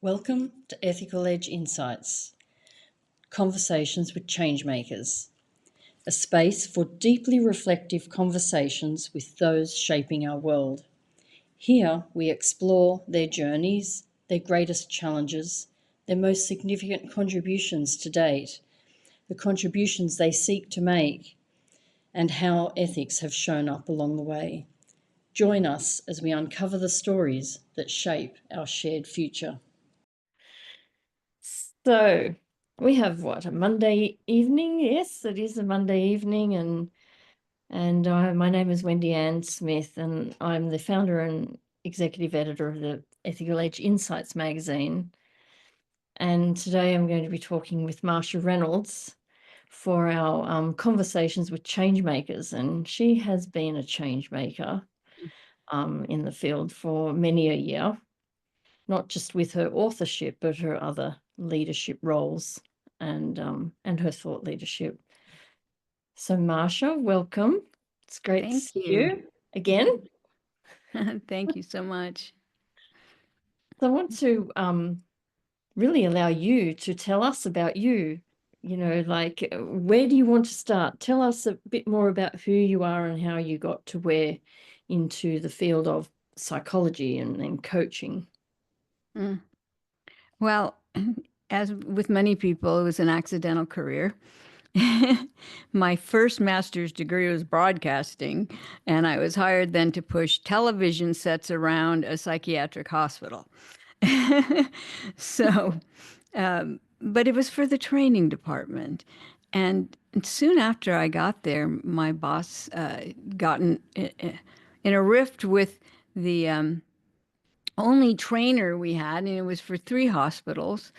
Welcome to Ethical Edge Insights, Conversations with ChangeMakers, a space for deeply reflective conversations with those shaping our world. Here we explore their journeys, their greatest challenges, their most significant contributions to date, the contributions they seek to make, and how ethics have shown up along the way. Join us as we uncover the stories that shape our shared future. So we have a Monday evening? Yes, it is a Monday evening, and my name is Wendy-Ann Smith, and I'm the founder and executive editor of the Ethical Edge Insights magazine. And today I'm going to be talking with Marcia Reynolds for our conversations with ChangeMakers, and she has been a change maker in the field for many a year, not just with her authorship, but her other leadership roles and her thought leadership. So Marcia, welcome. It's great to see you again. Thank you so much. So I want to really allow you to tell us about you. Where do you want to start? Tell us a bit more about who you are and how you got to into the field of psychology and coaching. Well, as with many people, it was an accidental career. My first master's degree was broadcasting, and I was hired then to push television sets around a psychiatric hospital. But it was for the training department. And soon after I got there, my boss got in a rift with the only trainer we had, and it was for 3 hospitals,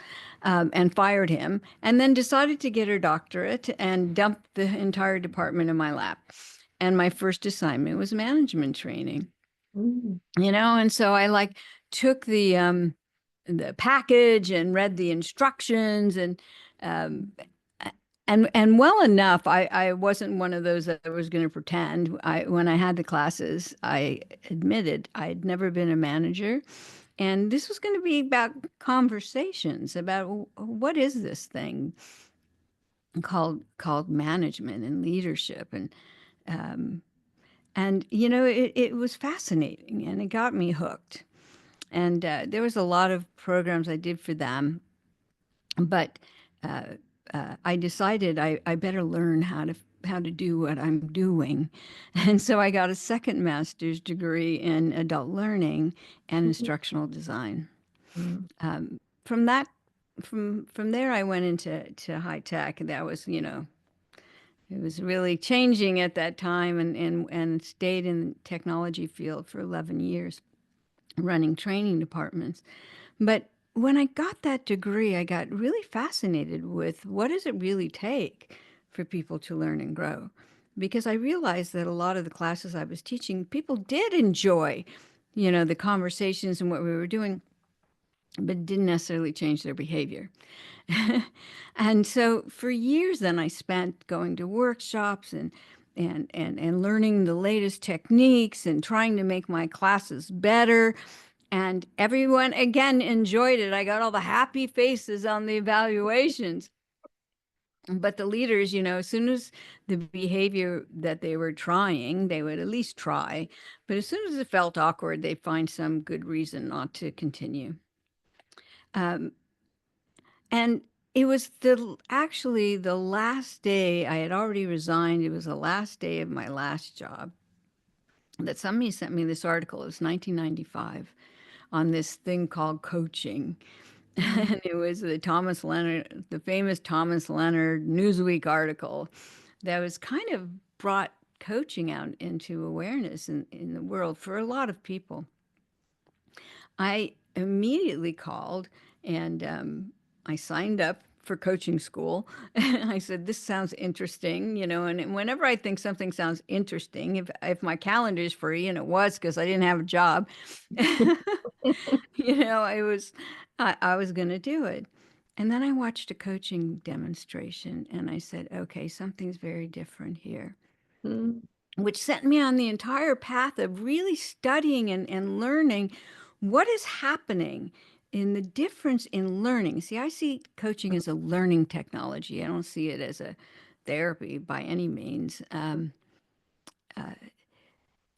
and fired him, and then decided to get her doctorate and dumped the entire department in my lap. And my first assignment was management training. And so I took the package and read the instructions and well enough, I wasn't one of those that was going to pretend. When I had the classes, I admitted I'd never been a manager. And this was going to be about conversations about what is this thing called management and leadership. And it was fascinating, and it got me hooked. And there was a lot of programs I did for them, but I decided I better learn how to do what I'm doing. And so I got a second master's degree in adult learning and instructional design. From there, I went into high tech. That was, it was really changing at that time, and stayed in the technology field for 11 years, running training departments. But when I got that degree, I got really fascinated with what does it really take for people to learn and grow? Because I realized that a lot of the classes I was teaching, people did enjoy, the conversations and what we were doing, but it didn't necessarily change their behavior. And so for years then I spent going to workshops and learning the latest techniques and trying to make my classes better. And everyone, again, enjoyed it. I got all the happy faces on the evaluations. But the leaders, as soon as the behavior that they were trying, they would at least try. But as soon as it felt awkward, they'd find some good reason not to continue. And it was actually the last day. I had already resigned. It was the last day of my last job that somebody sent me this article. It was 1995. On this thing called coaching. And it was the famous Thomas Leonard Newsweek article that was kind of brought coaching out into awareness in the world for a lot of people. I immediately called and I signed up for coaching school. I said, this sounds interesting, and whenever I think something sounds interesting, if my calendar is free, and it was because I didn't have a job, I was going to do it. And then I watched a coaching demonstration and I said, okay, something's very different here, which sent me on the entire path of really studying and learning what is happening in the difference in learning. See, I see coaching as a learning technology. I don't see it as a therapy by any means. Uh,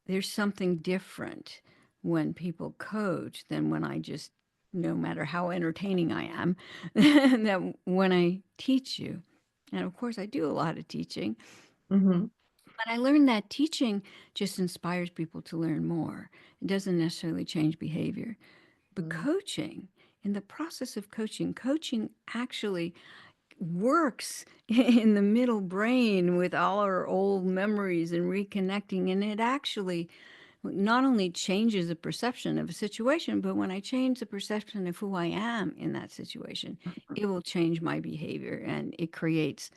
there's something different when people coach than when I just, no matter how entertaining I am, that when I teach you. And of course, I do a lot of teaching, Mm-hmm. but I learned that teaching just inspires people to learn more. It doesn't necessarily change behavior. But coaching, in the process of coaching, coaching actually works in the middle brain with all our old memories and reconnecting. And it actually not only changes the perception of a situation, but when I change the perception of who I am in that situation, it will change my behavior and it creates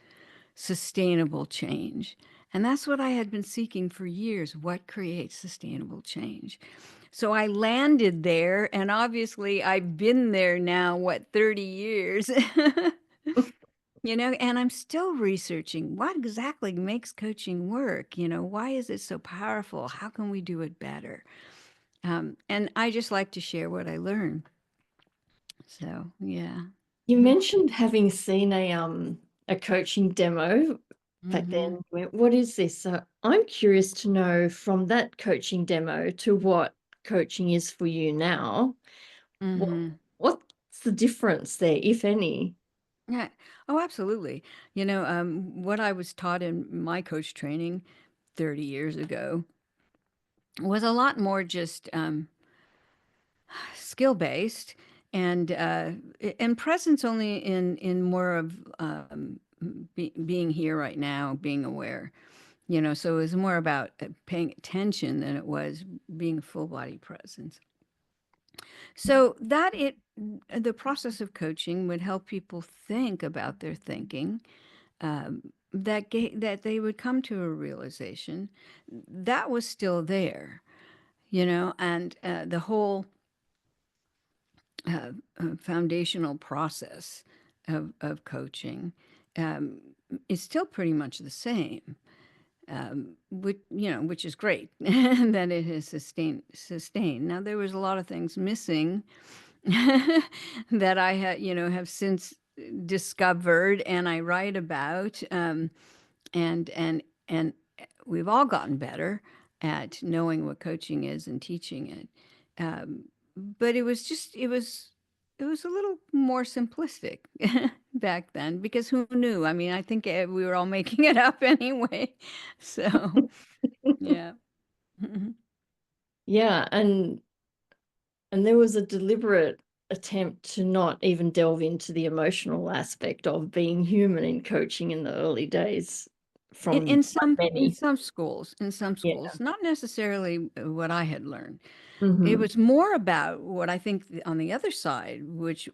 sustainable change. And that's what I had been seeking for years. What creates sustainable change? So I landed there, and obviously I've been there now, what, 30 years? And I'm still researching what exactly makes coaching work. Why is it so powerful? How can we do it better? And I just like to share what I learn. So, yeah. You mentioned having seen a coaching demo back then. Mm-hmm. You went, what is this? So I'm curious to know from that coaching demo to what coaching is for you now. What Mm-hmm. what's the difference there, if any? Yeah. Oh, absolutely. What I was taught in my coach training 30 years ago was a lot more just skill based and presence only in more of being here right now, being aware. So it was more about paying attention than it was being a full body presence. So the process of coaching would help people think about their thinking, that they would come to a realization that was still there, and the whole foundational process of coaching um, is still pretty much the same, which is great that it has sustained. Now there was a lot of things missing that I had, have since discovered and I write about, and we've all gotten better at knowing what coaching is and teaching it. But it was a little more simplistic back then because who knew? I mean, I think we were all making it up anyway. So, yeah. Yeah, and there was a deliberate attempt to not even delve into the emotional aspect of being human in coaching in the early days In, from in some in many. some Yeah. schools, not necessarily what I had learned. It Hmm. was more about what I think on the other side, which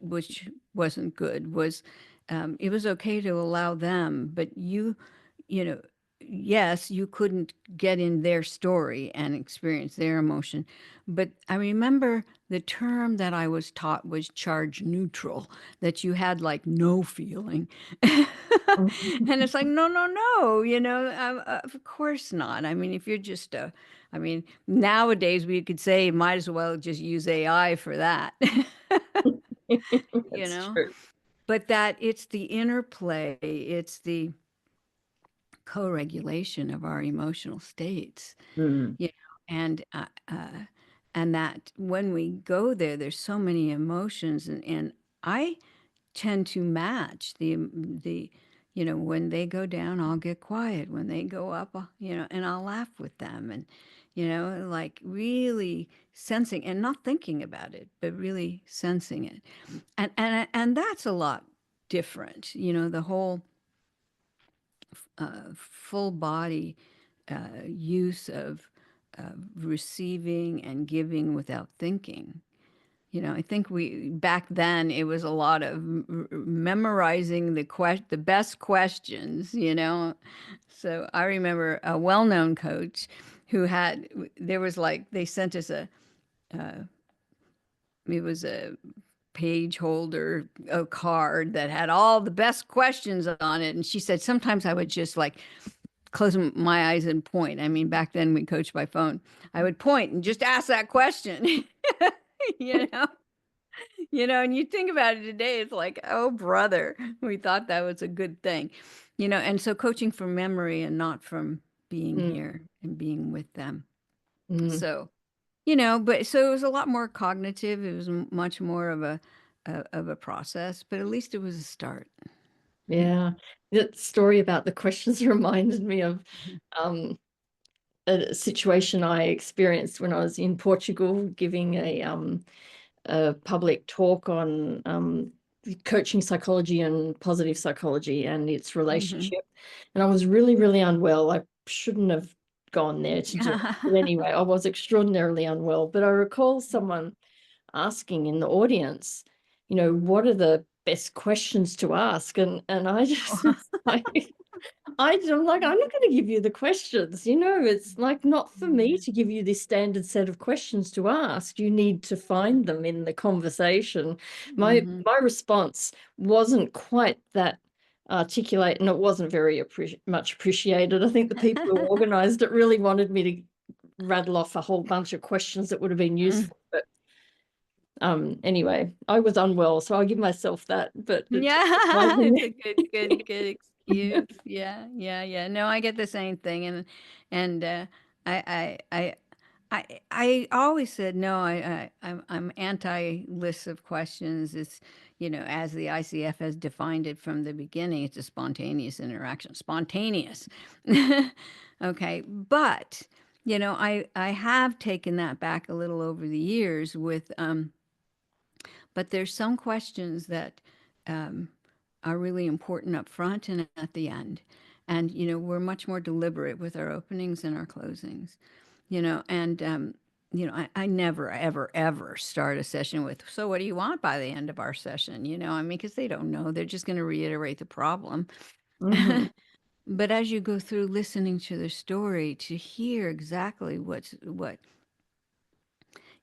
wasn't good, was it was okay to allow them, but you know, yes, you couldn't get in their story and experience their emotion. But I remember the term that I was taught was charge neutral, that you had like no feeling. And it's like, no, no, no, of course not. I mean, if you're just I mean, nowadays we could say might as well just use AI for that, you That's know? true. But that it's the interplay, it's the co-regulation of our emotional states, Mm. you know, and that when we go there, there's so many emotions, and I tend to match the when they go down, I'll get quiet. When they go up, and I'll laugh with them, and like really sensing and not thinking about it, but really sensing it, and that's a lot different. The whole full body use of receiving and giving without thinking. I think we back then it was a lot of memorizing the best questions. So I remember a well-known coach who had there was like they sent us it was a page holder, a card that had all the best questions on it, and she said sometimes I would just like close my eyes and point. I mean, back then we coached by phone. I would point and just ask that question. you know And you think about it today, it's like, oh, brother, we thought that was a good thing. And so coaching from memory and not from being Mm, here and being with them. mm, So, but so it was a lot more cognitive. It was much more of a process, but at least it was a start. yeah. The story about the questions reminded me of Mhm. um, a situation I experienced when I was in Portugal giving a public talk on coaching psychology and positive psychology and its Mhm. relationship. And I was really, really unwell. I shouldn't have gone there to do it. But anyway, I was extraordinarily unwell. But I recall someone asking in the audience, what are the best questions to ask? And I just was like, I'm like, I'm not going to give you the questions. It's like not for me Yeah. to give you this standard set of questions to ask. You need to find them in the conversation. My Mhm. my response wasn't quite that articulate, and it wasn't very much appreciated. I think the people who organized it really wanted me to rattle off a whole bunch of questions that would have been Mm. useful. But anyway, I was unwell, so I'll give myself that. But it just Yeah, reminded it's me. a good excuse. Yeah, yeah, yeah. No, I get the same thing, and I I I always said no. I'm anti lists of questions. It's as the ICF has defined it from the beginning, it's a spontaneous interaction. Spontaneous, okay. But I have taken that back a little over the years with but there's some questions that um, are really important up front and at the end. And, we're much more deliberate with our openings and our closings, and, I never, ever, ever start a session with, so what do you want by the end of our session? I mean, because they don't know. They're just going to reiterate the problem. Mhm. But as you go through listening to the story to hear exactly what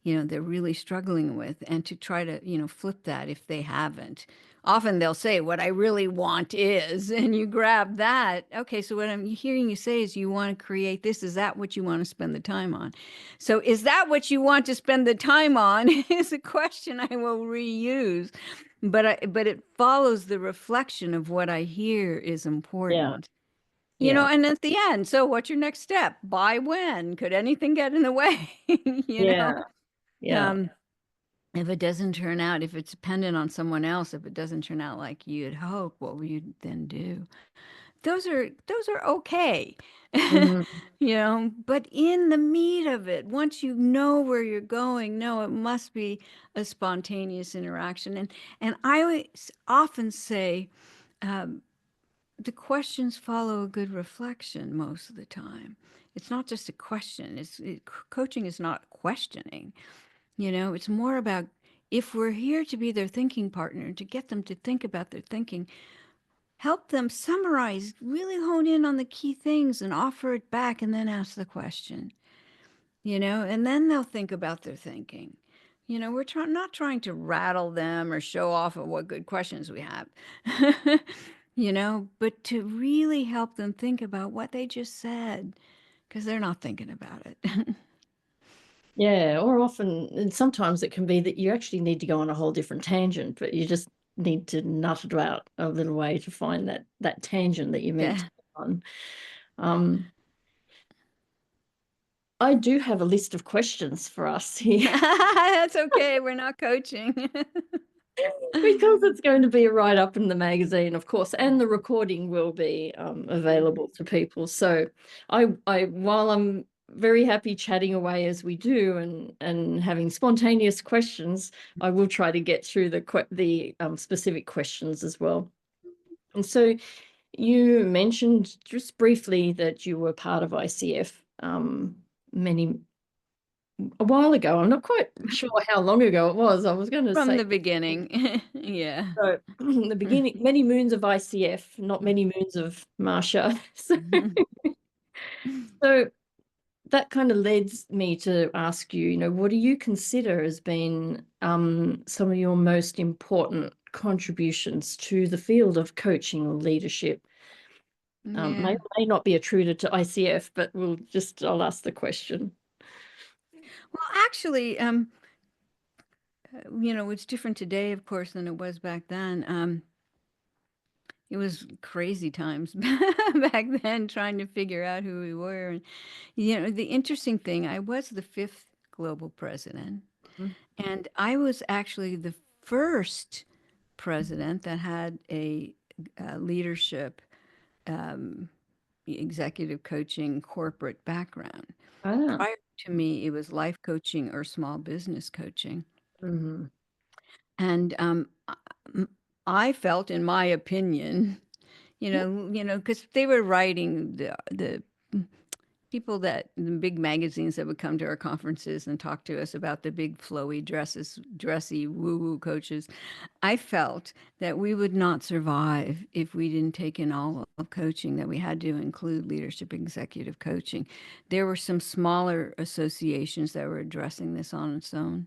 they're really struggling with and to try to flip that if they haven't. Often they'll say what I really want is, and you grab that. Okay, so what I'm hearing you say is you want to create this. Is that what you want to spend the time on? So is that what you want to spend the time on is a question I will reuse, but it follows the reflection of what I hear is Yeah, important. yeah, And at the end, so what's your next step? By when? Could anything get in the way? you yeah, know yeah. um, if it doesn't turn out, if it's dependent on someone else, if it doesn't turn out like you had hoped, what will you then do? Those are okay. Mhm. But in the meat of it, once you know where you're going, no, it must be a spontaneous interaction. And I always often say, um, the questions follow a good reflection most of the time. It's not just a question. Coaching is not questioning. It's more about if we're here to be their thinking partner, to get them to think about their thinking, help them summarize, really hone in on the key things and offer it back and then ask the question, and then they'll think about their thinking. We're not trying to rattle them or show off of what good questions we have, but to really help them think about what they just said because they're not thinking about it. Yeah, or often, and sometimes it can be that you actually need to go on a whole different tangent, but you just need to nut it out a little way to find that tangent that you meant to Yeah. go on. Um, I do have a list of questions for us here That's okay. We're not coaching. because it's going to be a write-up in the magazine, of course, and the recording will be available to people. So while I'm very happy chatting away as we do and having spontaneous questions, I will try to get through the specific questions as well. And so you mentioned just briefly that you were part of ICF many a while ago. I'm not quite sure how long ago it was. I was going to From say the beginning. Yeah. so the beginning, many moons of ICF, not many moons of Marcia. So that kind of leads me to ask you, what do you consider as being some of your most important contributions to the field of coaching or leadership? May Yeah. or may not be attributed to ICF, but I'll ask the question. Well, actually, it's different today, of course, than it was back then. It was crazy times back then, trying to figure out who we were. And, the interesting thing, I was the fifth global president, Mhm. and I was actually the first president that had a leadership, um, executive coaching, corporate background. Ah. Prior to me, it was life coaching or small business coaching. Mhm. And m- I felt, in my opinion, because they were writing the people that the big magazines that would come to our conferences and talk to us about the big flowy dresses, dressy woo-woo coaches. I felt that we would not survive if we didn't take in all of coaching, that we had to include leadership executive coaching. There were some smaller associations that were addressing this on its own.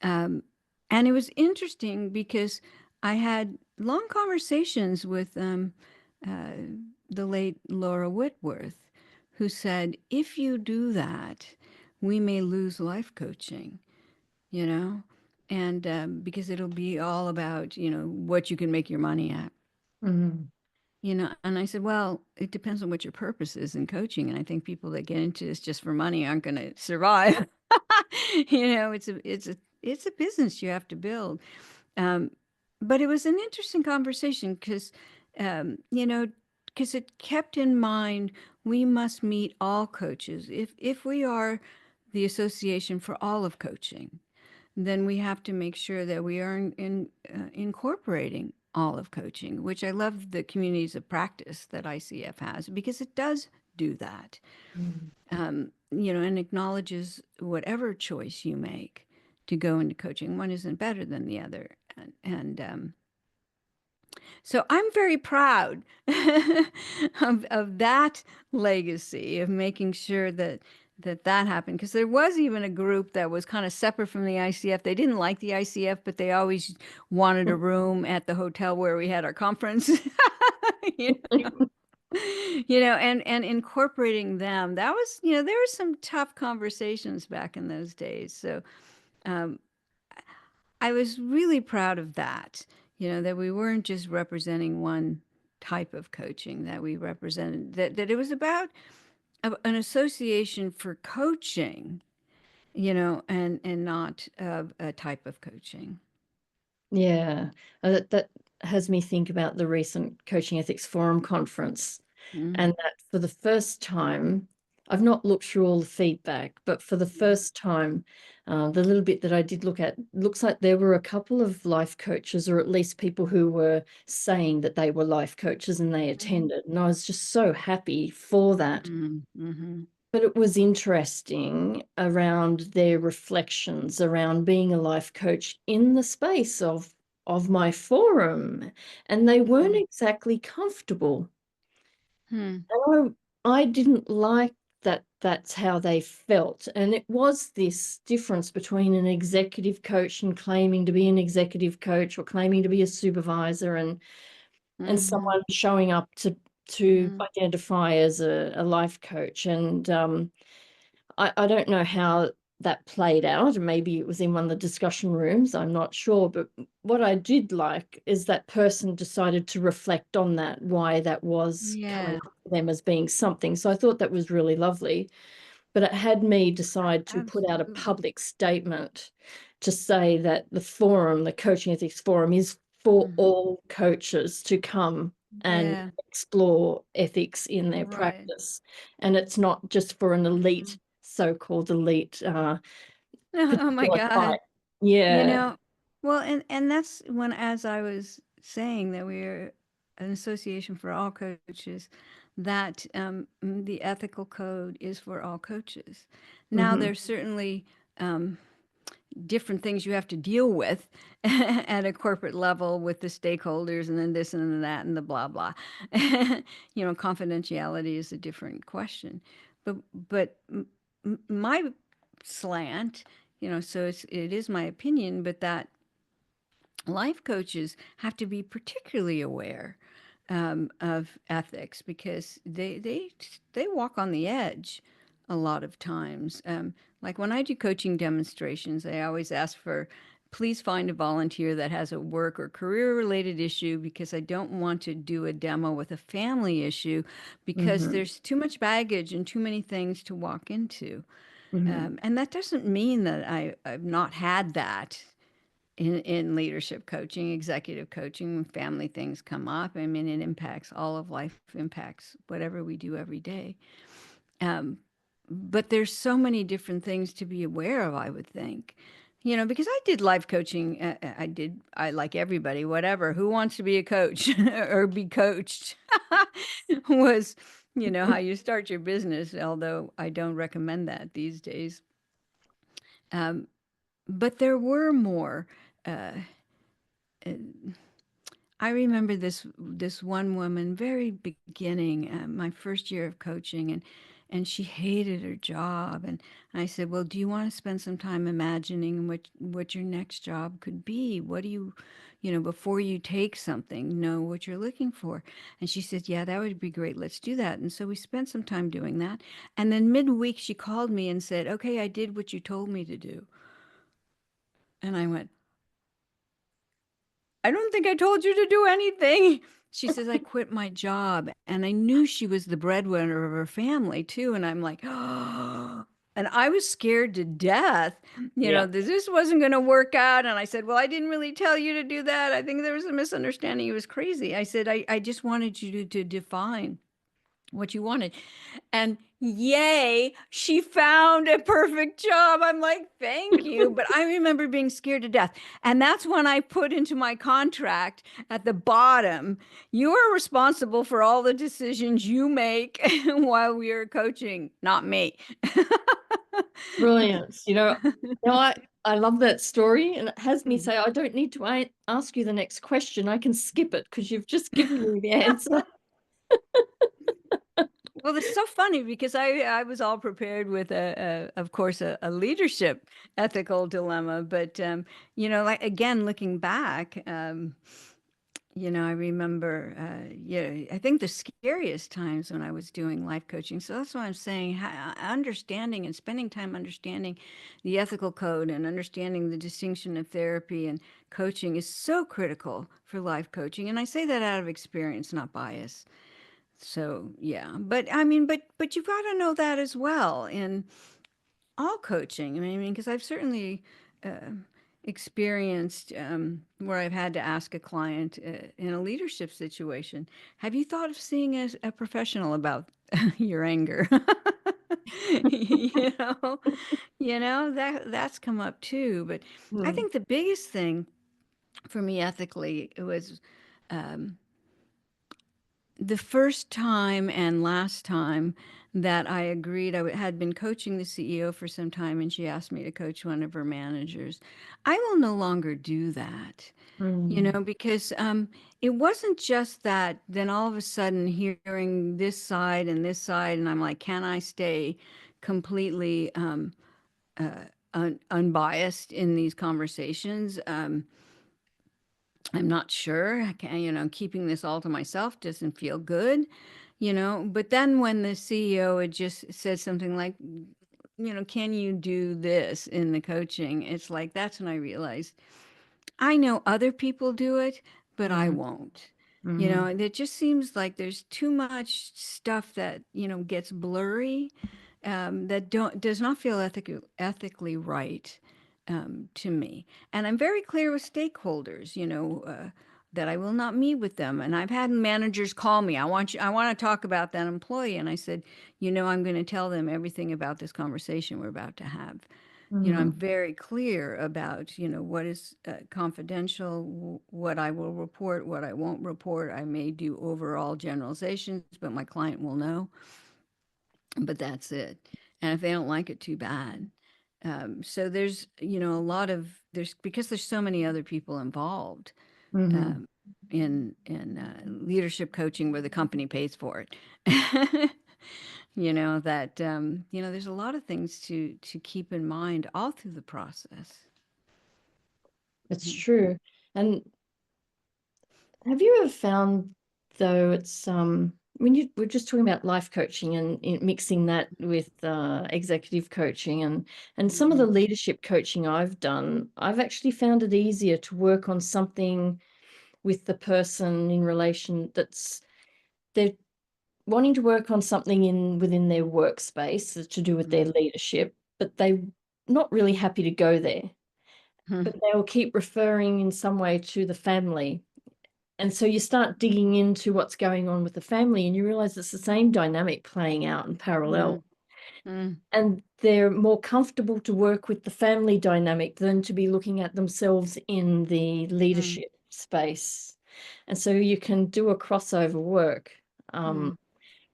Um, and it was interesting because I had long conversations with uh, the late Laura Whitworth, who said, if you do that, we may lose life coaching, you know, and because it'll be all about, what you can make your money at. Mhm. And I said, well, it depends on what your purpose is in coaching. And I think people that get into this just for money aren't going to survive. It's a business you have to build. Um, but it was an interesting conversation because, because it kept in mind we must meet all coaches. If we are the association for all of coaching, then we have to make sure that we are incorporating all of coaching, which I love the communities of practice that ICF has because it does do that, Mhm. and acknowledges whatever choice you make to go into coaching. One isn't better than the other. And so I'm very proud of that legacy of making sure that happened, because there was even a group that was kind of separate from the ICF. They didn't like the ICF, but they always wanted a room at the hotel where we had our conference. you and incorporating them, that was, there were some tough conversations back in those days. So um, I was really proud of that, that we weren't just representing one type of coaching, that we represented, that it was about an association for coaching, and not a type of coaching. Yeah, that has me think about the recent Coaching Ethics Forum conference, Mm, and that for the first time, I've not looked through all the feedback, but for the first time, the little bit that I did look at, looks like there were a couple of life coaches, or at least people who were saying that they were life coaches and they mhm, attended, and I was just so happy for that. mhm, But it was interesting around their reflections around being a life coach in the space of my forum, and they weren't mhm, exactly comfortable. mhm, And I didn't like that that's how they felt. And it was this difference between an executive coach and claiming to be an executive coach or claiming to be a supervisor, and mhm, someone showing up to mhm. identify as a life coach. And I don't know how that played out. Maybe it was in one of the discussion rooms. I'm not sure. But what I did like is that person decided to reflect on that, why that was coming Yeah, up for them as being something. So I thought that was really lovely. But it had me decide to put out a absolutely. public statement to say that the forum, the Coaching Ethics Forum, is for Mhm. all coaches to come and Yeah, explore ethics in their right. practice. And it's not just for an elite, Mhm. so-called elite Oh my particular God. type. You Yeah. know, well, and that's when, as I was saying, that we're an association for all coaches, that the ethical code is for all coaches. Now, Hmm. there's certainly different things you have to deal with at a corporate level with the stakeholders, and then this and then that and the blah blah. Confidentiality is a different question, but my slant, so it is my opinion, but that life coaches have to be particularly aware of ethics, because they walk on the edge a lot of times. Like when I do coaching demonstrations, I always ask for please find a volunteer that has a work or career related issue, because I don't want to do a demo with a family issue, because Mm-hmm. there's too much baggage and too many things to walk into. Mm-hmm. And that doesn't mean that I've not had that in leadership coaching, executive coaching, when family things come up. I mean, it impacts all of life, impacts whatever we do every day. Um, but there's so many different things to be aware of, I would think. Because I did life coaching. I like everybody, whatever, who wants to be a coach or be coached was, how you start your business, although I don't recommend that these days. Um, but there were more. Uh, uh, I remember this one woman, very beginning, my first year of coaching, and she hated her job. And I said, "Well, do you want to spend some time imagining what your next job could be? What do you, before you take something, know what you're looking for?" And she said, "Yeah, that would be great. Let's do that." And so we spent some time doing that. And then midweek, she called me and said, "Okay, I did what you told me to do." And I went, "I don't think I told you to do anything." She says, "I quit my job." And I knew she was the breadwinner of her family too. And I'm like, oh, and I was scared to death, Yeah. that this wasn't going to work out. And I said, "Well, I didn't really tell you to do that. I think there was a misunderstanding. It was crazy." I said, I just wanted you to define what you wanted. And yay, she found a perfect job. I'm like, "Thank you." But I remember being scared to death. And that's when I put into my contract at the bottom, "You are responsible for all the decisions you make while we are coaching, not me." Brilliant. I love that story, and it has me Mhm. say, I don't need to ask you the next question. I can skip it because you've just given me the answer. Well, it's so funny because I was all prepared with of course, a leadership ethical dilemma, but like, again, looking back, I remember, I think the scariest times when I was doing life coaching. So that's why I'm saying, understanding and spending time understanding the ethical code and understanding the distinction of therapy and coaching is so critical for life coaching. And I say that out of experience, not bias. So yeah, but I mean, but you've got to know that as well in all coaching. I mean, because I've certainly uh, experienced where I've had to ask a client in a leadership situation, "Have you thought of seeing a professional about your anger?" you know, that's come up too. But I Hmm. think the biggest thing for me ethically was. Um, the first time and last time that I agreed, had been coaching the CEO for some time, and she asked me to coach one of her managers. I will no longer do that, Hmm. because it wasn't just that then all of a sudden hearing this side, and I'm like, can I stay completely unbiased in these conversations? I'm not sure. I can, keeping this all to myself doesn't feel good, But then when the CEO had just said something like, "Can you do this in the coaching?" It's like, that's when I realized I know other people do it, but I Hmm. won't. Hmm. And it just seems like there's too much stuff that, gets blurry, that don't does not feel ethically right to me. And I'm very clear with stakeholders, that I will not meet with them. And I've had managers call me. I want to talk about that employee. And I said, I'm going to tell them everything about this conversation we're about to have. I'm Hmm. very clear about, what is confidential, what I will report, what I won't report. I may do overall generalizations, but my client will know. But that's it. And if they don't like it, too bad. So there's, a lot of because there's so many other people involved Hmm. um, in leadership coaching where the company pays for it. That there's a lot of things to keep in mind all through the process. It's true. And have you ever found, though, it's when you we're just talking about life coaching and mixing that with executive coaching and some of the Mhm. leadership coaching I've done, I've actually found it easier to work on something with the person in relation that's they're wanting to work on something within their workspace to do with their Mhm. leadership, but they're not really happy to go there. But Mhm. they will keep referring in some way to the family. And so you start digging into what's going on with the family and you realize it's the same dynamic playing out in parallel. Mhm. Mhm. And they're more comfortable to work with the family dynamic than to be looking at themselves in the Mhm. leadership space. And so you can do a crossover work Mhm.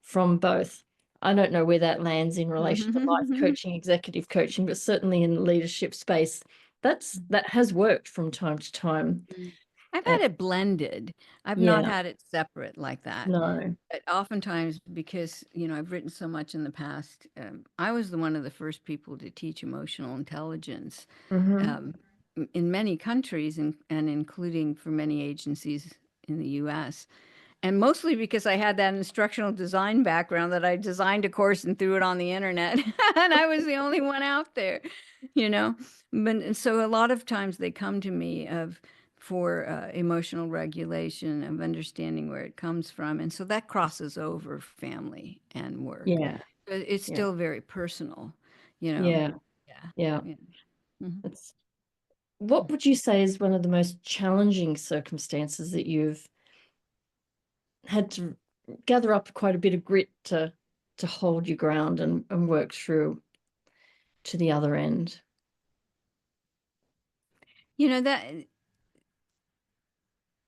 from both. I don't know where that lands in relation to life Mhm. coaching, executive coaching, but certainly in the leadership space, that has worked from time to time. Mm. I've Uh, had it blended. I've not yeah, had it separate like that. no. But oftentimes, because I've written so much in the past, I was one of the first people to teach emotional intelligence Hmm. um, in many countries, and including for many agencies in the U.S. And mostly because I had that instructional design background that I designed a course and threw it on the internet, and I was the only one out there, you know. But and so a lot of times they come to me of for emotional regulation of understanding where it comes from, and so that crosses over family and work. Yeah, But it's yeah, still very personal, you know. yeah, Yeah, yeah. yeah. Mhm. It's what would you say is one of the most challenging circumstances that you've had to gather up quite a bit of grit to hold your ground and work through to the other end? You know that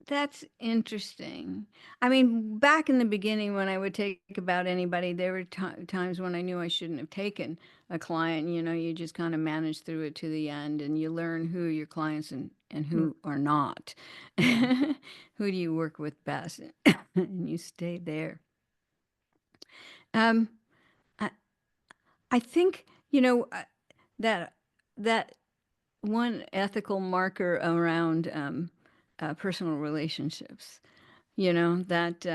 That's interesting. I mean, back in the beginning, when I would take about anybody, there were times when I knew I shouldn't have taken a client. You just kind of manage through it to the end, and you learn who are your clients and Mm, who are not. yeah, Who do you work with best? And you stay there. Um, I, I think, that that one ethical marker around personal relationships, that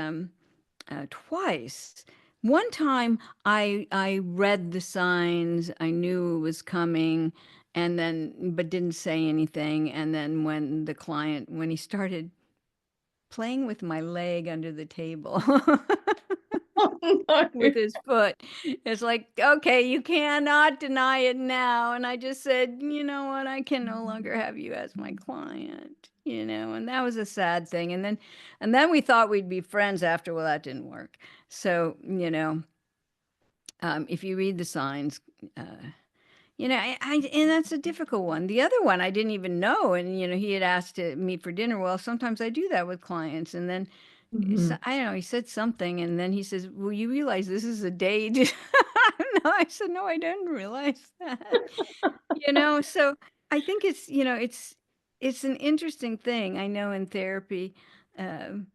twice. One time I read the signs, I knew it was coming, and then but didn't say anything. And then when he started playing with my leg under the table oh, no. with his foot, it's like, okay, you cannot deny it now. And I just said, you know what, I can no longer have you as my client. And that was a sad thing. And then we thought we'd be friends after. Well, that didn't work. So, if you read the signs, uh, and that's a difficult one. The other one I didn't even know, and he had asked to meet for dinner. Well, sometimes I do that with clients, and then Mhm. I don't know. He said something, and then he says, "Well, you realize this is a date?" No, I said, "No, I didn't realize that." So I think it's an interesting thing. I know in therapy, um,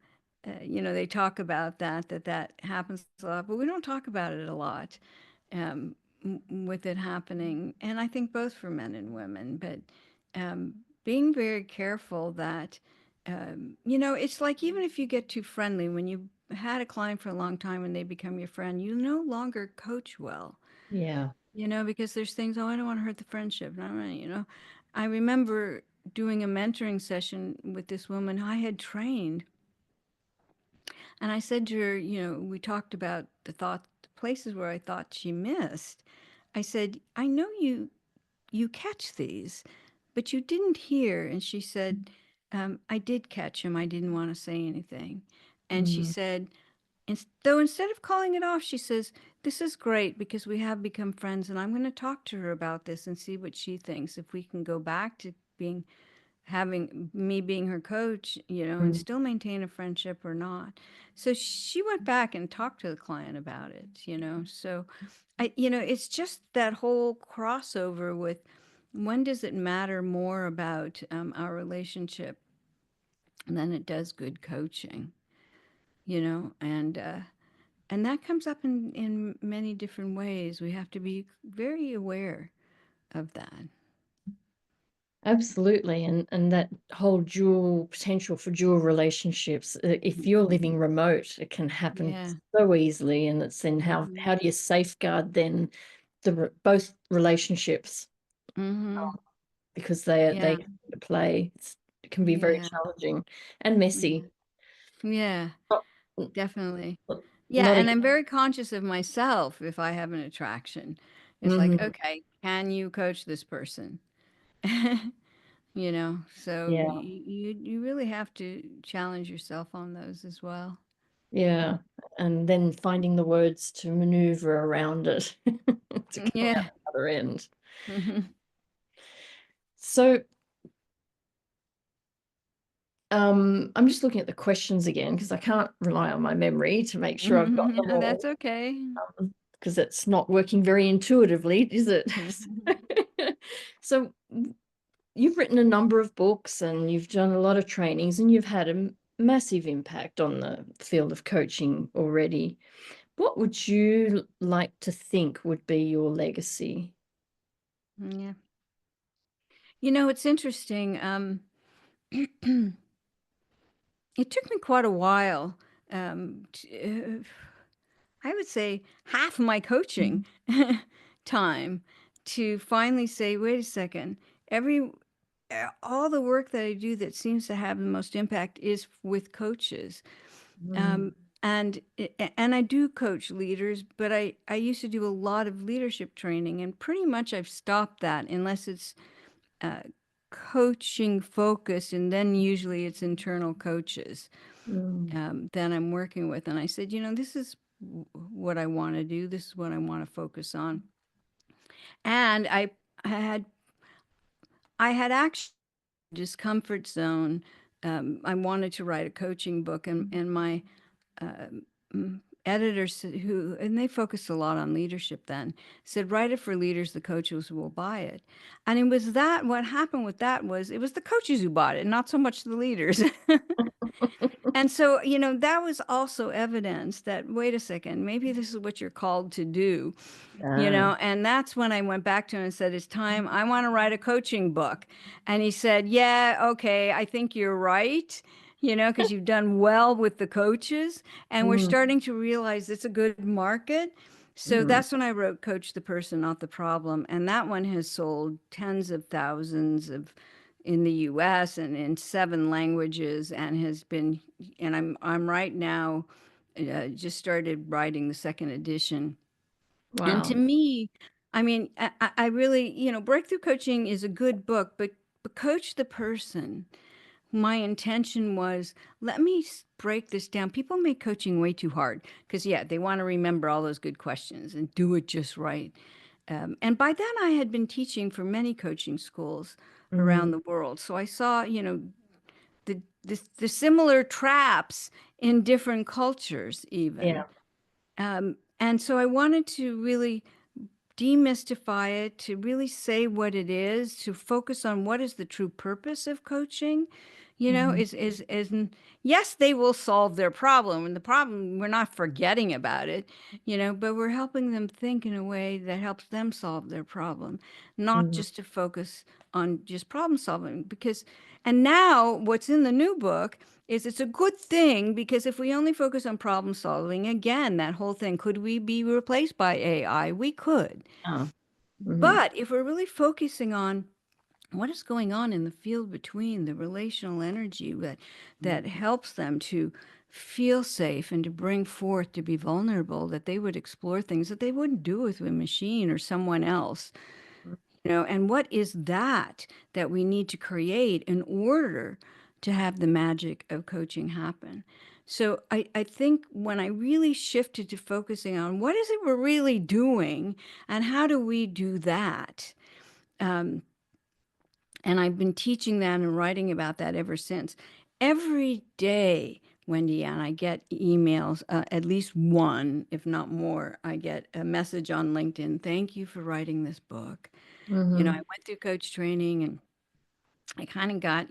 they talk about that happens a lot, but we don't talk about it a lot um, with it happening. And I think both for men and women, but being very careful that, it's like even if you get too friendly, when you had a client for a long time and they become your friend, you no longer coach well, Yeah. because there's things, oh, I don't want to hurt the friendship. And I remember doing a mentoring session with this woman I had trained. And I said to her, we talked about the places where I thought she missed. I said, I know you catch these, but you didn't hear. And she said, I did catch him. I didn't want to say anything. And she Mm, said, though instead of calling it off, she says, this is great because we have become friends, and I'm going to talk to her about this and see what she thinks. If we can go back to having me being her coach, and mm. still maintain a friendship or not. So she went back and talked to the client about it, So it's just that whole crossover with when does it matter more about our relationship than it does good coaching, and that comes up in many different ways. We have to be very aware of that. Absolutely. And that whole dual potential for dual relationships. If you're living remote, it can happen Yeah. so easily. And it's then Mhm. how do you safeguard then both relationships, Mhm. because they Yeah. come into play. It can be very Yeah. challenging and messy. Mhm. Yeah, Not, definitely. Yeah, not and a, I'm very conscious of myself if I have an attraction. It's like, mhm, okay, can you coach this person? So yeah, you really have to challenge yourself on those as well. yeah. And then finding the words to maneuver around it to come out Yeah. the other end. Mhm. So I'm just looking at the questions again because I can't rely on my memory to make sure I've got them Oh, that's all, okay. because it's not working very intuitively, is it? So you've written a number of books and you've done a lot of trainings and you've had a massive impact on the field of coaching already. What would you like to think would be your legacy? Yeah. It's interesting. It took me quite a while. I would say half my coaching Mhm. time to finally say, wait a second, every all the work that I do that seems to have the most impact is with coaches. Mm, Um, and I do coach leaders, but I used to do a lot of leadership training, and pretty much I've stopped that unless it's uh, coaching focused, and then usually it's internal coaches mm, that I'm working with. And I said, this is what I want to do. This is what I want to focus on. And I had I had actually discomfort zone. I wanted to write a coaching book, and my uh, editors and they focused a lot on leadership then, said, write it for leaders, the coaches will buy it. And it was that, what happened with that was it was the coaches who bought it, not so much the leaders. And so, that was also evidence that, wait a second, maybe this is what you're called to do, ah, and that's when I went back to him and said, it's time, I want to write a coaching book. And he said, yeah, okay, I think you're right, because you've done well with the coaches, and we're mm, starting to realize it's a good market. So mm, that's when I wrote Coach the Person, Not the Problem. And that one has sold tens of thousands of in the US and in 7 languages and has been, and I'm right now just started writing the second edition. And to wow. me, I mean, I really, Breakthrough Coaching is a good book, but Coach the Person, my intention was, let me break this down. People make coaching way too hard because, yeah, they want to remember all those good questions and do it just right. And by then, I had been teaching for many coaching schools around Mm, the world. So I saw, the similar traps in different cultures, even. yeah. And so I wanted to really demystify it, to really say what it is, to focus on what is the true purpose of coaching. Mhm, Yes, they will solve their problem, and the problem, we're not forgetting about it, but we're helping them think in a way that helps them solve their problem, not mhm, just to focus on just problem solving. And now what's in the new book is it's a good thing, because if we only focus on problem solving, again, that whole thing, could we be replaced by AI? We could. ah, mhm, But if we're really focusing on what is going on in the field between the relational energy that helps them to feel safe and to bring forth, to be vulnerable, that they would explore things that they wouldn't do with a machine or someone else, and what is that we need to create in order to have the magic of coaching happen. So I think when I really shifted to focusing on what is it we're really doing and how do we do that, um, and I've been teaching that and writing about that ever since. Every day, Wendy-Ann, I get emails, at least one, if not more. I get a message on LinkedIn. Thank you for writing this book. I mhm, went through coach training and I kind of got,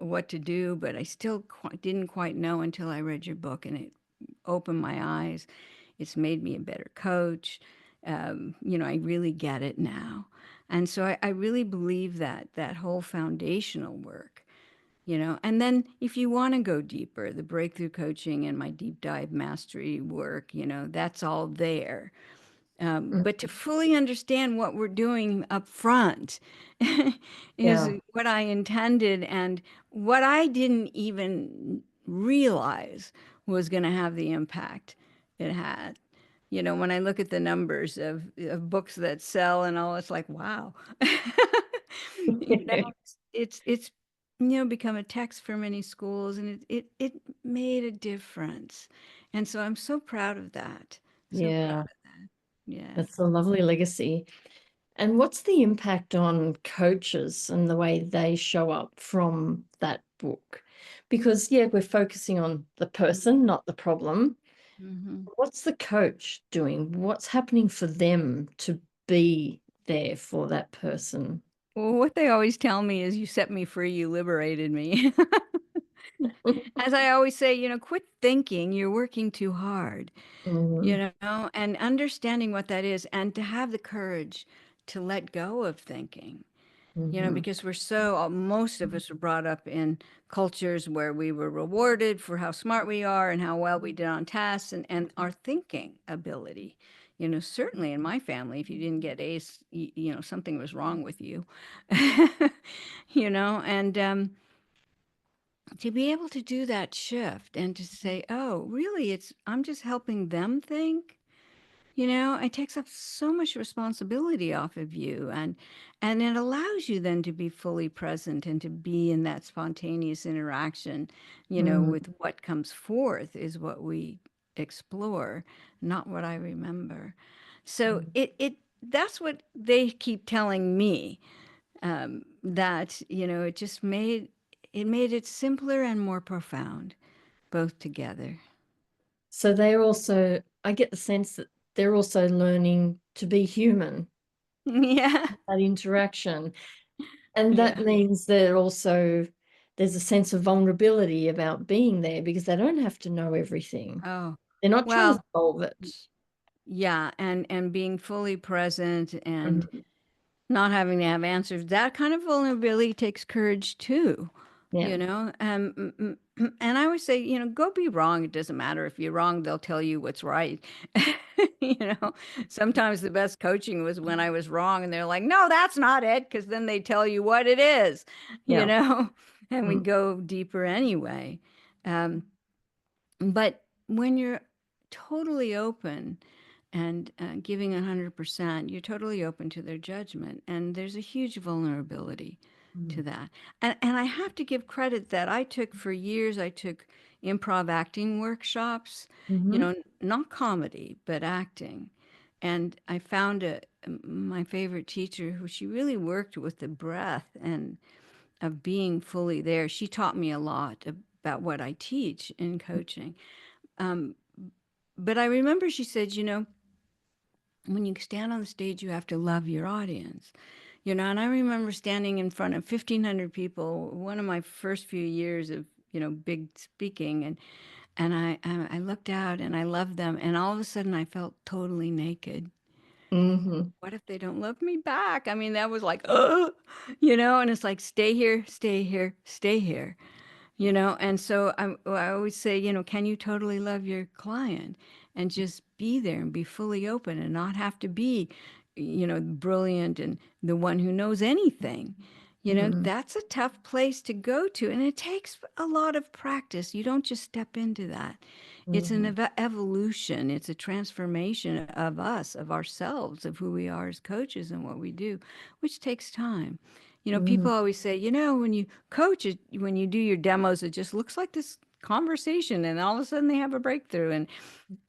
what to do, but I still didn't quite know until I read your book, and it opened my eyes. It's made me a better coach. I really get it now. And so I really believe that that whole foundational work, and then if you want to go deeper, the breakthrough coaching and my deep dive mastery work, that's all there. Mm. But to fully understand what we're doing up front is Yeah. what I intended, and what I didn't even realize was going to have the impact it had. When I look at the numbers of books that sell and all, it's like, wow. you know, it's become a text for many schools, and it made a difference. And so I'm so proud of that. So proud Yeah, of that. Yeah. that's a lovely legacy. And what's the impact on coaches and the way they show up from that book? Because, yeah, we're focusing on the person, not the problem. Mm-hmm. What's the coach doing? What's happening for them to be there for that person? Well, what they always tell me is, you set me free, you liberated me. As I always say, quit thinking you're working too hard, Mhm, and understanding what that is, and to have the courage to let go of thinking. mhm, Because most of us were brought up in cultures where we were rewarded for how smart we are and how well we did on tests, and our thinking ability. Certainly in my family, if you didn't get A's, something was wrong with you. And to be able to do that shift and to say, oh, really, I'm just helping them think. It takes up so much responsibility off of you, and it allows you then to be fully present and to be in that spontaneous interaction, mhm, with what comes forth is what we explore, not what I remember. So mhm. it that's what they keep telling me, that, it made it simpler and more profound, both together. So they're also, I get the sense that they're also learning to be human, Yeah. that interaction. And that Yeah. means there's a sense of vulnerability about being there because they don't have to know everything. Oh, They're not trying to well, solve it. yeah, and being fully present and Mhm. not having to have answers. That kind of vulnerability takes courage too, Yeah, and I always say, go be wrong. It doesn't matter if you're wrong; they'll tell you what's right. you know, Sometimes the best coaching was when I was wrong, and they're like, "No, that's not it," because then they tell you what it is. You yeah. know, and we Mm, go deeper anyway. Um, but when you're totally open and giving 100%, you're totally open to their judgment. And there's a huge vulnerability to mm, that. And I have to give credit that for years, I took improv acting workshops, mhm, not comedy, but acting. And I found my favorite teacher, who she really worked with the breath and of being fully there. She taught me a lot about what I teach in coaching. Um, but I remember she said, when you stand on the stage, you have to love your audience. And I remember standing in front of 1,500 people, one of my first few years of, big speaking. And I looked out and I loved them. And all of a sudden I felt totally naked. mhm, What if they don't love me back? I mean, that was like, and it's like, stay here, stay here, stay here. And so I always say, can you totally love your client and just be there and be fully open and not have to be, brilliant and the one who knows anything. mhm, That's a tough place to go to, and it takes a lot of practice. You don't just step into that. It's an mhm, evolution. It's a transformation of us, of ourselves, of who we are as coaches and what we do, which takes time. mhm, People always say, when you coach it, when you do your demos, it just looks like this conversation, and all of a sudden they have a breakthrough, and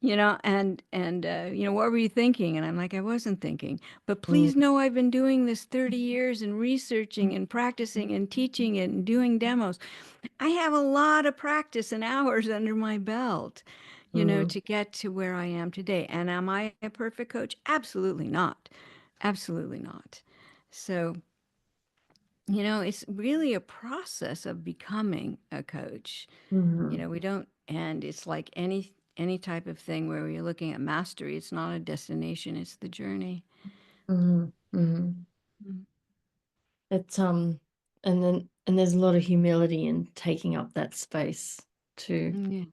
what were you thinking? And I'm like, I wasn't thinking, but please mhm, know I've been doing this 30 years and researching and practicing and teaching it and doing demos. I have a lot of practice and hours under my belt, mhm, to get to where I am today. And am I a perfect coach? Absolutely not. Absolutely not. So, it's really a process of becoming a coach. mhm, We don't, and it's like any type of thing where you're looking at mastery. It's not a destination, it's the journey. mhm, mhm. It's and there's a lot of humility in taking up that space too. Yeah.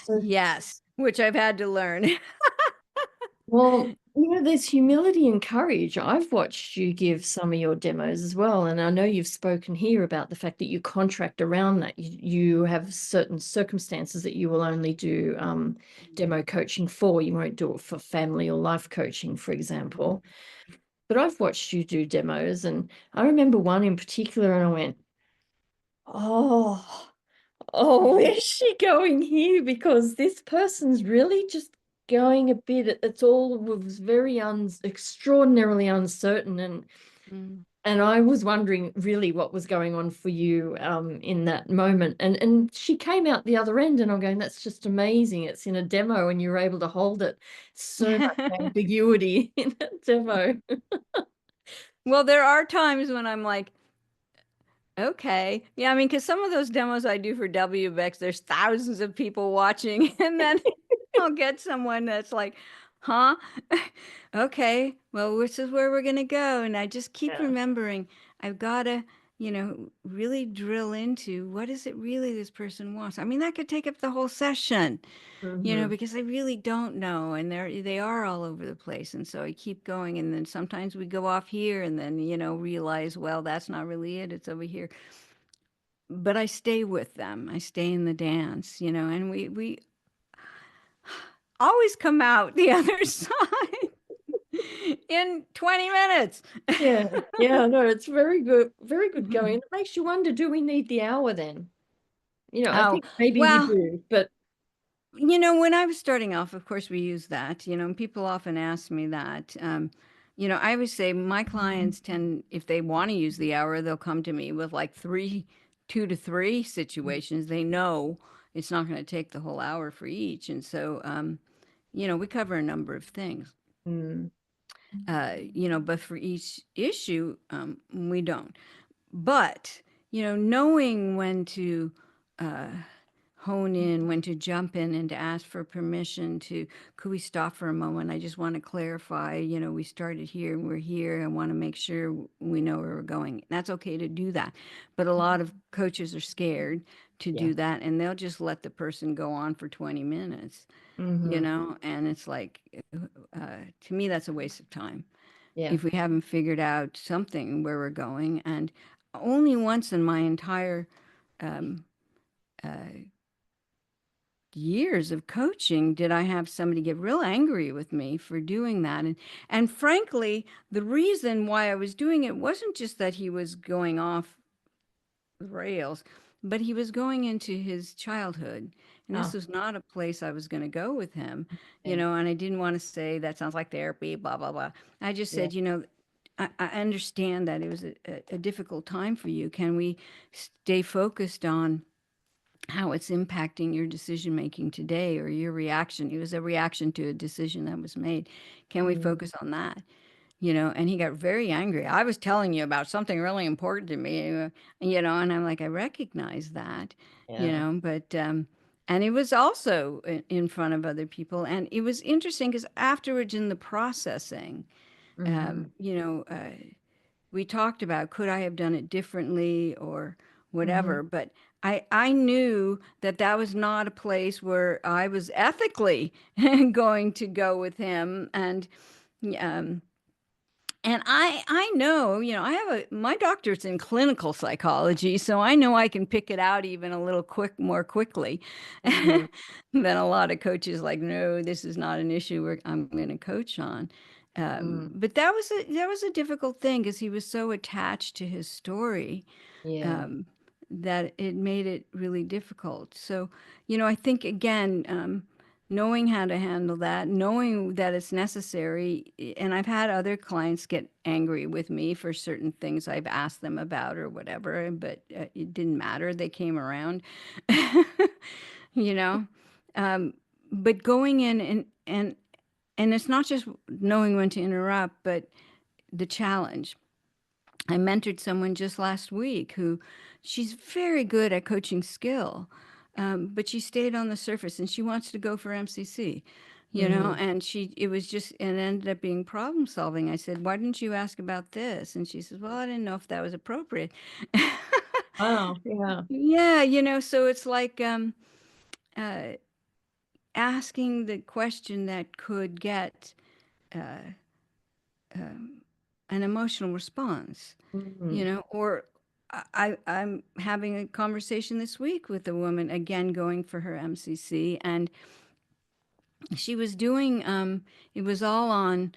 So, Yes, which I've had to learn. well, there's humility and courage. I've watched you give some of your demos as well, and I know you've spoken here about the fact that you contract around that. You have certain circumstances that you will only do demo coaching for. You won't do it for family or life coaching, for example. But I've watched you do demos, and I remember one in particular, and I went, oh, oh, where's she going here? Because this person's really just going a bit, it's all was very extraordinarily uncertain. Mm. And I was wondering really what was going on for you in that moment. And she came out the other end, and I'm going, that's just amazing. It's in a demo and you're able to hold it. So much ambiguity in that demo. Well, there are times when I'm like, okay. Yeah, I mean, because some of those demos I do for WBEX, there's thousands of people watching, and then I'll get someone that's like, huh? Okay, well, this is where we're gonna go. And I just keep Yeah. remembering I've gotta, really drill into what is it really this person wants. I mean, that could take up the whole session, Hmm. because I really don't know, and they are all over the place. And so I keep going, and then sometimes we go off here, and then realize, well, that's not really it. It's over here. But I stay with them. I stay in the dance, and we always come out the other side in 20 minutes. Yeah. Yeah, no, it's very good. Very good going. It makes you wonder, do we need the hour then? I Oh, think maybe we well, do, but when I was starting off, of course, we use that, and people often ask me that. I always say my clients tend, if they want to use the hour, they'll come to me with like 2 to 3 situations. They know it's not going to take the whole hour for each. And so, we cover a number of things, mm, but for each issue, we don't. But, knowing when to, uh, hone in, when to jump in and to ask for permission to, could we stop for a moment? I just want to clarify, we started here and we're here. I want to make sure we know where we're going. That's okay to do that. But a lot of coaches are scared to yeah. do that, and they'll just let the person go on for 20 minutes, Hmm. and it's like, to me, that's a waste of time Yeah. if we haven't figured out something where we're going. And only once in my entire um, uh, years of coaching did I have somebody get real angry with me for doing that. And frankly, the reason why I was doing it wasn't just that he was going off the rails, but he was going into his childhood. And this Ah, was not a place I was going to go with him, okay. and I didn't want to say that sounds like therapy, blah, blah, blah. I just Yeah. said, I understand that it was a difficult time for you. Can we stay focused on how it's impacting your decision making today, or your reaction? It was a reaction to a decision that was made. Can we Mm, focus on that? And he got very angry. I was telling you about something really important to me, and I'm like, I recognize that, yeah. but, and it was also in front of other people. And it was interesting because afterwards in the processing, Hmm. um, you know, uh, we talked about, could I have done it differently or Hmm. whatever, but I knew that that was not a place where I was ethically going to go with him. Um, and I know, I have my doctor's in clinical psychology, so I know I can pick it out even a little more quickly Hmm. than a lot of coaches. Like, no, this is not an issue I'm going to coach on. Mm, But that was a difficult thing because he was so attached to his story, yeah. um, that it made it really difficult. So, I think again, knowing how to handle that, knowing that it's necessary. And I've had other clients get angry with me for certain things I've asked them about or whatever, but it didn't matter. They came around, you know. Um, but going in and it's not just knowing when to interrupt, but the challenge. I mentored someone just last week who she's very good at coaching skill, but she stayed on the surface and she wants to go for MCC. Mm. and it was just, it ended up being problem solving. I said, why didn't you ask about this? And she says, well, I didn't know if that was appropriate. Wow. Yeah. Yeah, so it's like uh, asking the question that could get uh, an emotional response, Mm. or I'm having a conversation this week with a woman, again, going for her MCC, and she was doing, it was all on,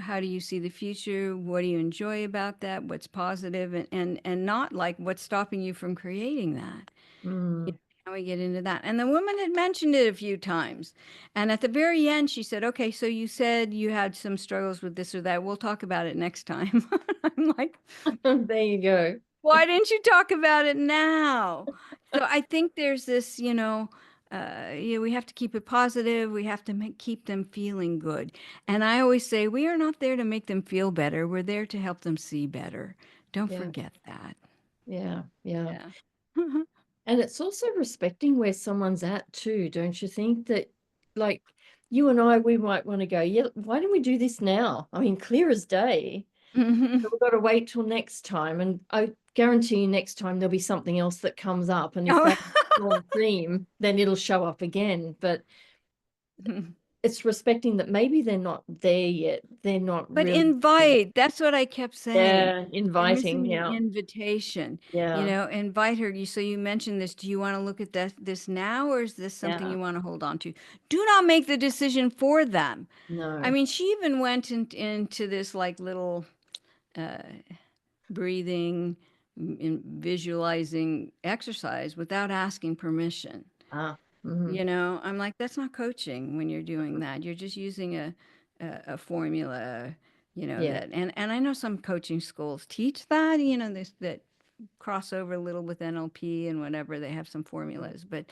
how do you see the future? What do you enjoy about that? What's positive? And not like what's stopping you from creating that. Mm. How we get into that. And the woman had mentioned it a few times. And at the very end, she said, okay, so you said you had some struggles with this or that. We'll talk about it next time. I'm like, There you go. why didn't you talk about it now? So I think there's this, we have to keep it positive. We have to keep them feeling good. And I always say, we are not there to make them feel better. We're there to help them see better. Don't Yeah. forget that. Yeah. Yeah. Yeah. And it's also respecting where someone's at too, don't you think? That like you and I, we might want to go, yeah, why don't we do this now? I mean, clear as day. But we've got to wait till next time. And I guarantee you next time there'll be something else that comes up. And if Oh. that's the theme, then it'll show up again. But it's respecting that maybe they're not there yet. They're not But really, invite, that's what I kept saying. yeah, You're inviting. missing the Yeah. invitation. Yeah. Invite her. So you mentioned this. Do you want to look at this now, or is this something Yeah. you want to hold on to? Do not make the decision for them. I No. mean, she even went into this like little uh, breathing, visualizing exercise without asking permission. Ah. Mm-hmm. I'm like, that's not coaching when you're doing that. You're just using a formula, Yeah. and I know some coaching schools teach that, this that cross over a little with NLP and whatever. They have some formulas, but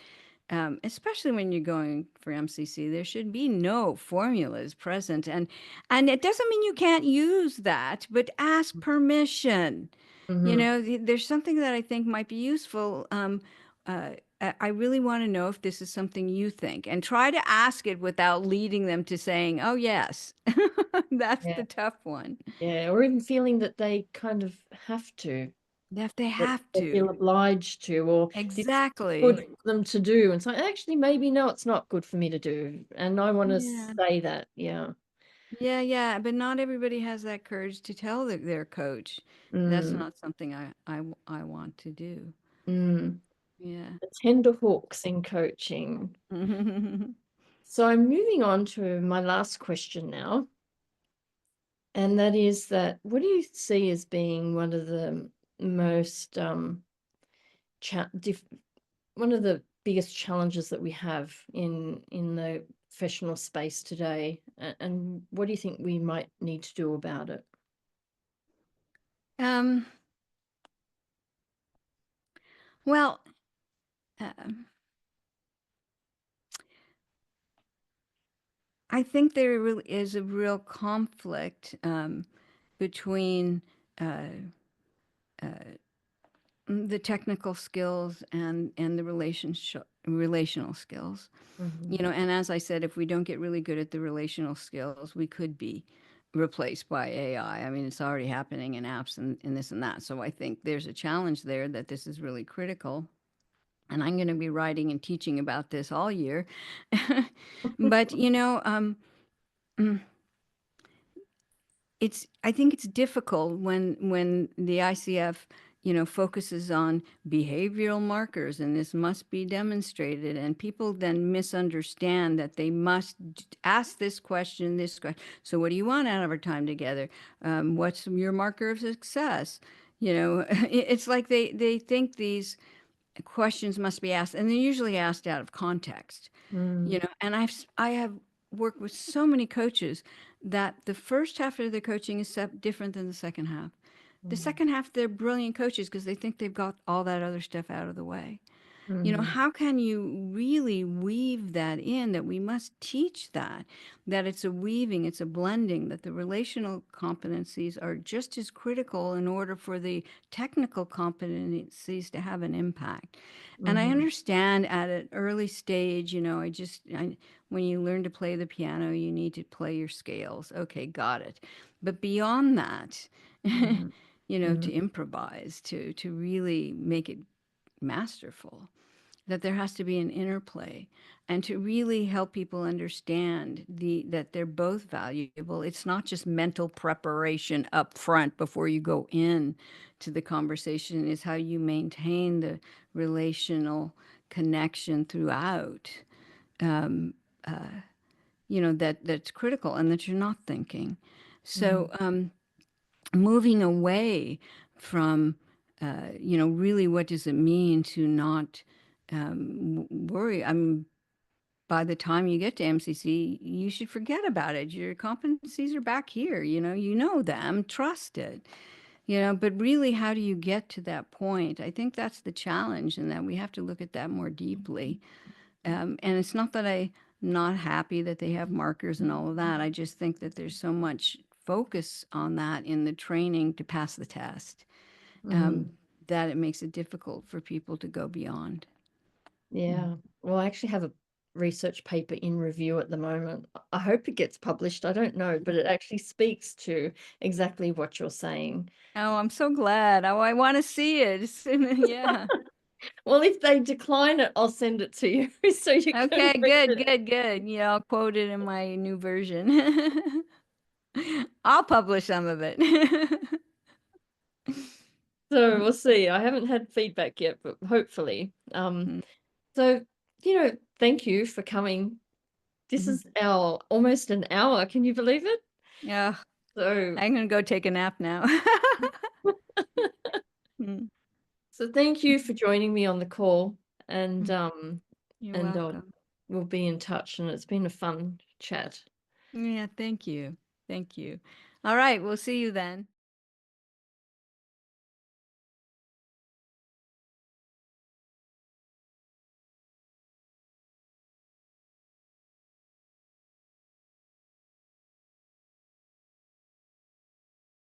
especially when you're going for MCC, there should be no formulas present, and it doesn't mean you can't use that, but ask permission. Mm-hmm. There's something that I think might be useful. I really want to know if this is something you think, and try to ask it without leading them to saying, "Oh, yes." That's Yeah. the tough one. Yeah. Or even feeling that they kind of have to, If they that have they feel to. obliged to, or this is good Exactly. for them to do. And so actually, maybe no, it's not good for me to do. And I want to Yeah. say that. Yeah. Yeah, yeah, but not everybody has that courage to tell their coach. That's Mm, not something I want to do. mm. Yeah. The tender hooks in coaching. So I'm moving on to my last question now. And that is that what do you see as being one of the most cha one of the biggest challenges that we have in the professional space today, and what do you think we might need to do about it? Um, well, um, I think there really is a real conflict between uh, the technical skills and the relational skills. Hmm. And as I said, if we don't get really good at the relational skills, we could be replaced by AI. I mean, it's already happening in apps and this and that. So I think there's a challenge there that this is really critical. And I'm going to be writing and teaching about this all year. But, I think it's difficult when the ICF focuses on behavioral markers, and this must be demonstrated, and people then misunderstand that they must ask this question. So what do you want out of our time together? What's your marker of success? It's like they think these questions must be asked, and they're usually asked out of context. Mm, And I have worked with so many coaches that the first half of their coaching is different than the second half. The mm, second half, they're brilliant coaches because they think they've got all that other stuff out of the way. mm, How can you really weave that in, that we must teach that it's a weaving, it's a blending, that the relational competencies are just as critical in order for the technical competencies to have an impact. And I mhm, understand at an early stage, When you learn to play the piano, you need to play your scales. Okay, got it. But beyond that, Mm, to mm, improvise, to really make it masterful, that there has to be an interplay, and to really help people understand that they're both valuable. It's not just mental preparation up front before you go in to the conversation. It's how you maintain the relational connection throughout, um, that's critical, and that you're not thinking. So mm, moving away from, really, what does it mean to not worry? I mean, by the time you get to MCC, you should forget about it. Your competencies are back here. You know them, trust it. But really, how do you get to that point? I think that's the challenge, and that we have to look at that more deeply. And it's not that I'm not happy that they have markers and all of that. I just think that there's so much focus on that in the training to pass the test, um, mm. that it makes it difficult for people to go beyond. Yeah. Well, I actually have a research paper in review at the moment. I hope it gets published. I don't know, but it actually speaks to exactly what you're saying. Oh, I'm so glad. Oh, I want to see it. Yeah. Well, if they decline it, I'll send it to you so you can Okay, read good, it. good, good. Yeah, I'll quote it in my new version. I'll publish some of it. So we'll see. I haven't had feedback yet, but hopefully. So, thank you for coming. This is our almost an hour. Can you believe it? Yeah, So, I'm gonna go take a nap now. Mm. so thank you for joining me on the call, and You're and I'll welcome. we'll be in touch. And it's been a fun chat. Yeah, thank you. Thank you. All right, we'll see you then.